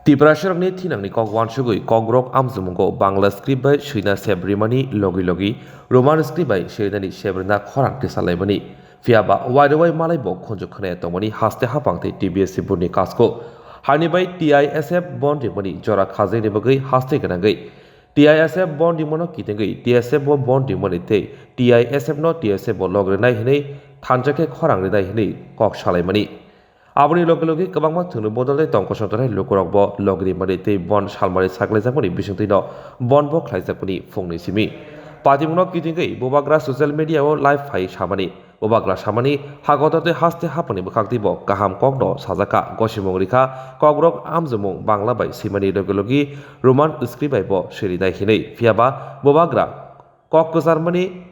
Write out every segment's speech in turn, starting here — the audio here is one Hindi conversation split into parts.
Tiprasharangni thinangni kok wansugui kogrok amzumungo Bangla script by Shina Sebrimani logi logi Roman script by Shedani Shebrina Khorang Kisalaibani Fiaba Waidawai Malaibo Konjukhane Tomani Haste Hapangte TBS Sibuni Kasko Hani by TISF Bond Dimoni Jora Khaze Nibagai Haste Ganangai TISF Bond Dimono Kitangai TSF Bond Dimonite TISF no TSF Logrenai Hine Tanjake Khorang Renai Hine Kok Shalaimani Aboni logi kabangma thunu bodole tongko sontore lokorokbo logri marite bon salmari saglaijakmani bisingtino bonbo khlaijakmani phongni simi patimuno kitingei bobagra social media o live phai samani bobagra samani hagotate haste hapani bkhaktibo kaham kokno sajaka gosimongrikha kogrok amjumung bangla bai simani logi roman script bai bo seridai hinei fiaba bobagra kok kusarmani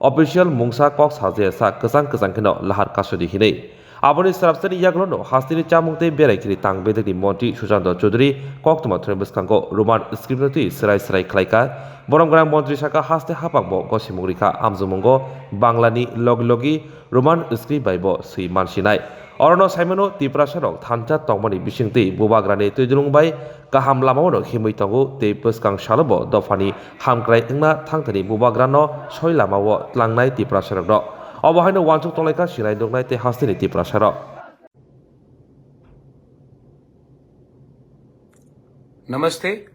official mungsa kok saje sa kesang keno lahar kasudi hinei Aboni sarapsani yaglono hastini chamungte berakiri tang bedekni monti Sujanto Chaudhary koktuma threbuskango roman scriptoti serai khlaika boronggrang montri saka haste hapangbo gosimogrika amjumongo banglani logi roman script baibo sei mansinai orono saimono tiprasarok thancha tongmani bisingtei bobagrani tujulungbai kaham lamamono himui tongo tei puskang salobo dofani hamkrai ingna thangtani bobagrano soi lamao tlangnai tiprasarokno Obahaino wansuk tolaika sinai dongnai te hastini tiprasarok Namaste,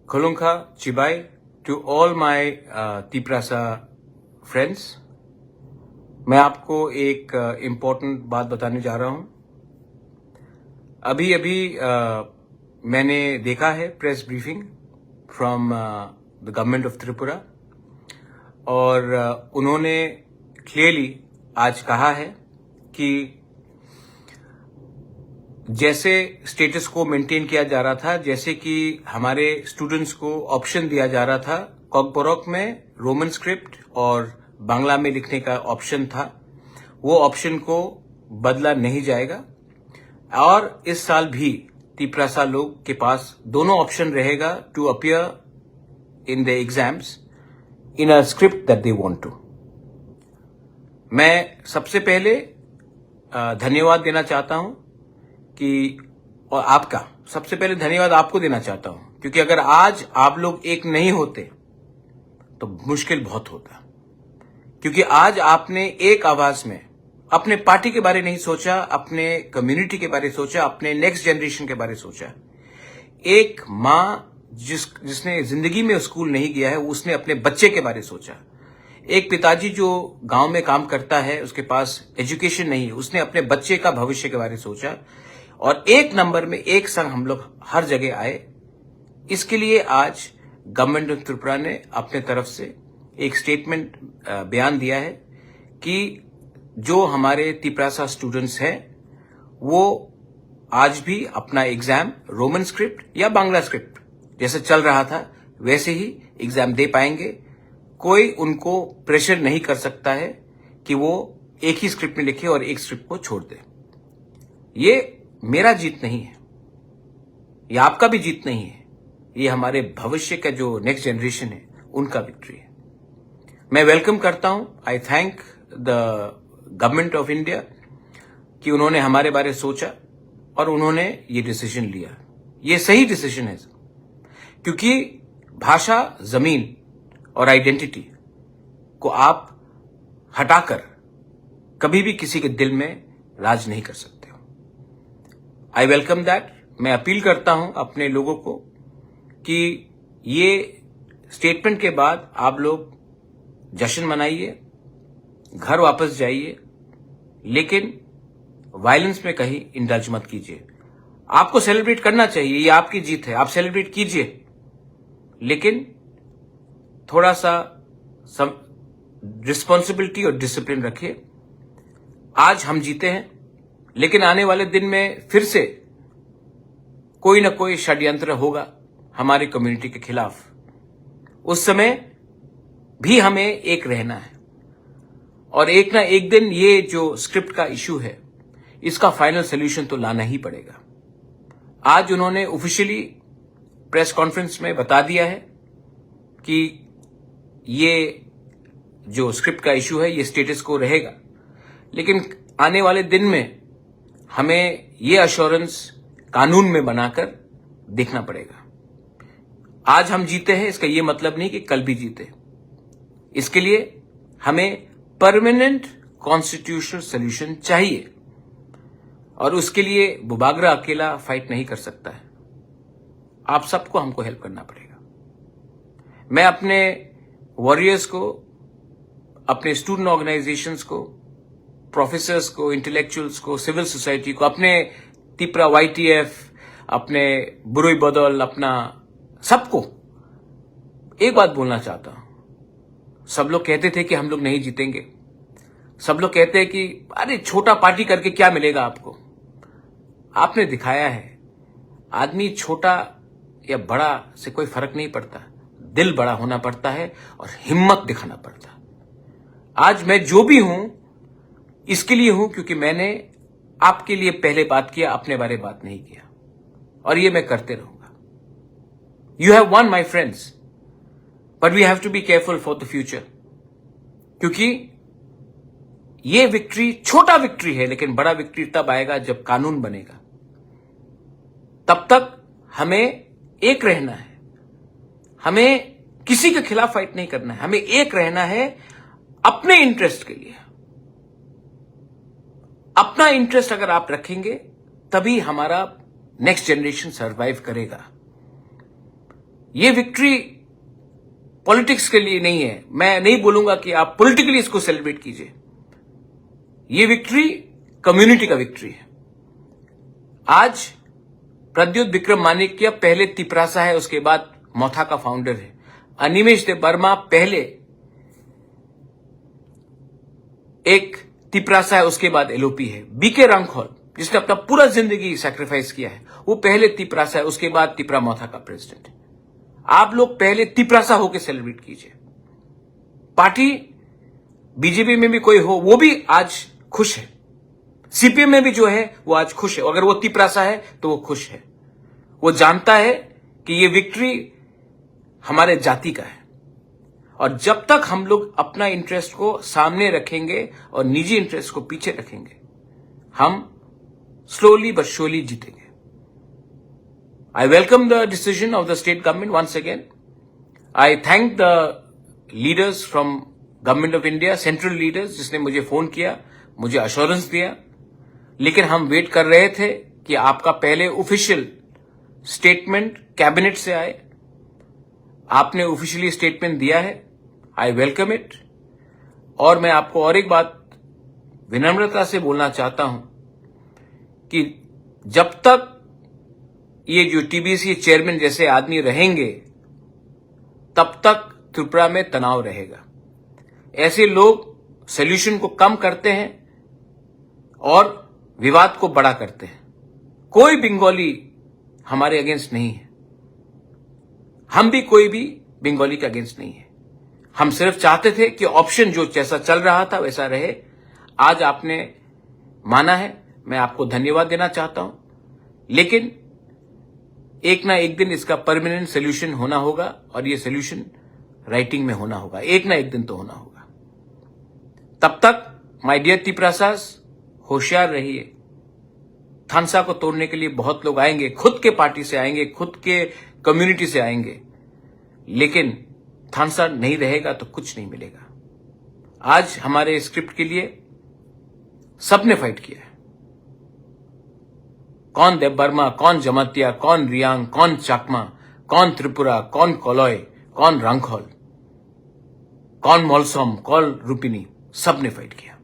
Khulungkha Chibai to all my Tiprasa friends. मैं आपको एक इम्पोर्टेंट बात बताने जा रहा हूं। अभी मैंने देखा है press briefing from the government of Tripura और उन्होंने क्लियरली आज कहा है कि जैसे स्टेटस को मेंटेन किया जा रहा था, जैसे कि हमारे स्टूडेंट्स को ऑप्शन दिया जा रहा था, कॉकबोरोक में रोमन स्क्रिप्ट और बांग्ला में लिखने का ऑप्शन था, वो ऑप्शन को बदला नहीं जाएगा और इस साल भी तिप्रासा लोग के पास दोनों ऑप्शन रहेगा to appear in the exams in a script that they want to. मैं सबसे पहले धन्यवाद देना चाहता हूं कि और आपका सबसे पहले धन्यवाद आपको देना चाहता हूं, क्योंकि अगर आज आप लोग एक नहीं होते तो मुश्किल बहुत होता, क्योंकि आज आपने एक आवाज में अपने पार्टी के बारे नहीं सोचा, अपने कम्युनिटी के बारे सोचा, अपने नेक्स्ट जनरेशन के बारे सोचा। एक माँ जिसने जिंदगी में स्कूल नहीं गया है, उसने अपने बच्चे के बारे सोचा। एक पिताजी जो गांव में काम करता है, उसके पास एजुकेशन नहीं है, उसने अपने बच्चे का भविष्य के बारे सोचा और एक नंबर में एक संग हम लोग हर जगह आए। इसके लिए आज गवर्नमेंट ऑफ त्रिपुरा ने अपने तरफ से एक स्टेटमेंट बयान दिया है कि जो हमारे तिप्रासा स्टूडेंट्स हैं वो आज भी अपना एग्जाम रोमन स्क्रिप्ट या बांग्ला स्क्रिप्ट जैसे चल रहा था वैसे ही एग्जाम दे पाएंगे। कोई उनको प्रेशर नहीं कर सकता है कि वो एक ही स्क्रिप्ट में लिखे और एक स्क्रिप्ट को छोड़ दे। ये मेरा जीत नहीं है, ये आपका भी जीत नहीं है, ये हमारे भविष्य का जो नेक्स्ट जनरेशन है उनका विक्ट्री है। मैं वेलकम करता हूं, आई thank the government of India कि उन्होंने हमारे बारे सोचा और उन्होंने ये डिसीजन लिया। ये सही डिसीजन है, क्योंकि भाषा, जमीन और आइडेंटिटी को आप हटाकर कभी भी किसी के दिल में राज नहीं कर सकते हो। I welcome that. मैं अपील करता हूं अपने लोगों को कि ये स्टेटमेंट के बाद आप लोग जश्न मनाइए, घर वापस जाइए, लेकिन वायलेंस में कहीं इंडल्ज मत कीजिए। आपको सेलिब्रेट करना चाहिए, ये आपकी जीत है, आप सेलिब्रेट कीजिए, लेकिन थोड़ा सा रिस्पॉन्सिबिलिटी और डिसिप्लिन रखिए। आज हम जीते हैं, लेकिन आने वाले दिन में फिर से कोई ना कोई षड्यंत्र होगा हमारी कम्युनिटी के खिलाफ। उस समय भी हमें एक रहना है और एक ना एक दिन ये जो स्क्रिप्ट का इश्यू है इसका फाइनल सोल्यूशन तो लाना ही पड़ेगा। आज उन्होंने ऑफिशियली प्रेस कॉन्फ्रेंस में बता दिया है कि ये जो स्क्रिप्ट का इश्यू है ये स्टेटस को रहेगा, लेकिन आने वाले दिन में हमें ये अश्योरेंस कानून में बनाकर देखना पड़ेगा। आज हम जीते हैं इसका यह मतलब नहीं कि कल भी जीते। इसके लिए हमें परमानेंट कॉन्स्टिट्यूशनल सॉल्यूशन चाहिए और उसके लिए बुबागरा अकेला फाइट नहीं कर सकता है। आप सबको हमको हेल्प करना पड़ेगा। मैं अपने वॉरियर्स को, अपने स्टूडेंट ऑर्गेनाइजेशंस को, प्रोफेसर्स को, इंटेलेक्चुअल्स को, सिविल सोसाइटी को, अपने तिपरा YTF, अपने बुरुई बदल, अपना सबको एक बात बोलना चाहता हूं। सब लोग कहते थे कि हम लोग नहीं जीतेंगे। सब लोग कहते हैं कि अरे छोटा पार्टी करके क्या मिलेगा आपको। आपने दिखाया है आदमी छोटा या बड़ा से कोई फर्क नहीं पड़ता, दिल बड़ा होना पड़ता है और हिम्मत दिखाना पड़ता है। आज मैं जो भी हूं इसके लिए हूं क्योंकि मैंने आपके लिए पहले बात किया, अपने बारे बात नहीं किया, और ये मैं करते रहूंगा। You have one my friends, but we have to be careful for the future, क्योंकि ये विक्ट्री छोटा विक्ट्री है, लेकिन बड़ा विक्ट्री तब आएगा जब कानून बनेगा। तब तक हमें एक रहना है। हमें किसी के खिलाफ फाइट नहीं करना है। हमें एक रहना है अपने इंटरेस्ट के लिए। अपना इंटरेस्ट अगर आप रखेंगे तभी हमारा नेक्स्ट जनरेशन सरवाइव करेगा। ये विक्ट्री पॉलिटिक्स के लिए नहीं है। मैं नहीं बोलूंगा कि आप पॉलिटिकली इसको सेलिब्रेट कीजिए। ये विक्ट्री कम्युनिटी का विक्ट्री है। आज प्रद्युत विक्रम मानिक्य पहले तिपरासा है, उसके बाद मोथा का फाउंडर है। अनिमेष देबबर्मा पहले एक तिपरासा है, उसके बाद LOP है। BK रंगखोल जिसने अपना पूरा जिंदगी सैक्रिफाइस किया है, वो पहले तिपरासा है, उसके बाद तिपरा मोथा का प्रेसिडेंट है। आप लोग पहले तिपरासा होकर सेलिब्रेट कीजिए। पार्टी बीजेपी में भी कोई हो वो भी आज खुश है, CPM में भी जो है वो आज खुश है। अगर वो तिपरासा है तो वो खुश है। वो जानता है कि ये विक्ट्री हमारे जाति का है, और जब तक हम लोग अपना इंटरेस्ट को सामने रखेंगे और निजी इंटरेस्ट को पीछे रखेंगे, हम स्लोली बट श्योरली जीतेंगे। I welcome the decision of the state government once again. I thank the leaders from Government of India, central leaders, जिसने मुझे फोन किया, मुझे अश्योरेंस दिया। लेकिन हम वेट कर रहे थे कि आपका पहले ऑफिशियल स्टेटमेंट कैबिनेट से आए। आपने ऑफिशियली स्टेटमेंट दिया है, आई वेलकम इट। और मैं आपको और एक बात विनम्रता से बोलना चाहता हूं कि जब तक ये जो TBC चेयरमैन जैसे आदमी रहेंगे, तब तक त्रिपुरा में तनाव रहेगा। ऐसे लोग सॉल्यूशन को कम करते हैं और विवाद को बड़ा करते हैं। कोई बंगाली हमारे अगेंस्ट नहीं है, हम भी कोई भी बंगाली के अगेंस्ट नहीं है। हम सिर्फ चाहते थे कि ऑप्शन जो जैसा चल रहा था वैसा रहे। आज आपने माना है, मैं आपको धन्यवाद देना चाहता हूं। लेकिन एक ना एक दिन इसका परमानेंट सोल्यूशन होना होगा, और ये सोल्यूशन राइटिंग में होना होगा। एक ना एक दिन तो होना होगा। तब तक माय डियर तिपरासास, होशियार रहिए। थानसा को तोड़ने के लिए बहुत लोग आएंगे, खुद के पार्टी से आएंगे, खुद के कम्युनिटी से आएंगे, लेकिन थानसा नहीं रहेगा तो कुछ नहीं मिलेगा। आज हमारे स्क्रिप्ट के लिए सबने फाइट किया है। कौन देबबर्मा, कौन जमातिया, कौन रियांग, कौन चाकमा, कौन त्रिपुरा, कौन कोलोय, कौन रंगखोल, कौन मोलसोम, कौन रूपिनी, सबने फाइट किया।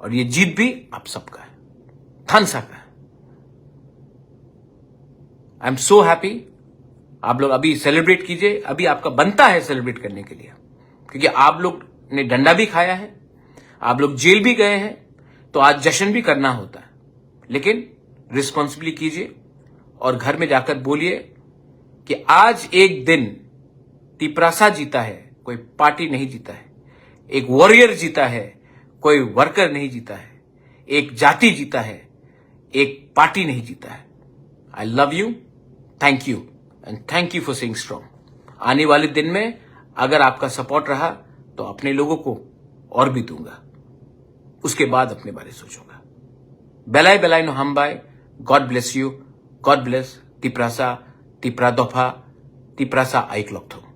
और ये जीत भी आप सबका है, थानसा का है। I am so happy. आप लोग अभी सेलिब्रेट कीजिए। अभी आपका बनता है सेलिब्रेट करने के लिए, क्योंकि आप लोग ने डंडा भी खाया है, आप लोग जेल भी गए हैं, तो आज जश्न भी करना होता है। लेकिन रिस्पॉन्सिबली कीजिए और घर में जाकर बोलिए कि आज एक दिन तिपरासा जीता है, कोई पार्टी नहीं जीता है। एक वॉरियर जीता है, कोई वर्कर नहीं जीता है। एक जाति जीता है, एक पार्टी नहीं जीता है। I love you, thank you and thank you for staying strong. आने वाले दिन में अगर आपका सपोर्ट रहा तो अपने लोगों को और भी दूंगा, उसके बाद अपने बारे सोचूंगा। बेलाय बेलाय नो हम बाय। God bless you. God bless Tiprasa Tipra दोफा टिप्रासा आइक्लॉक्थो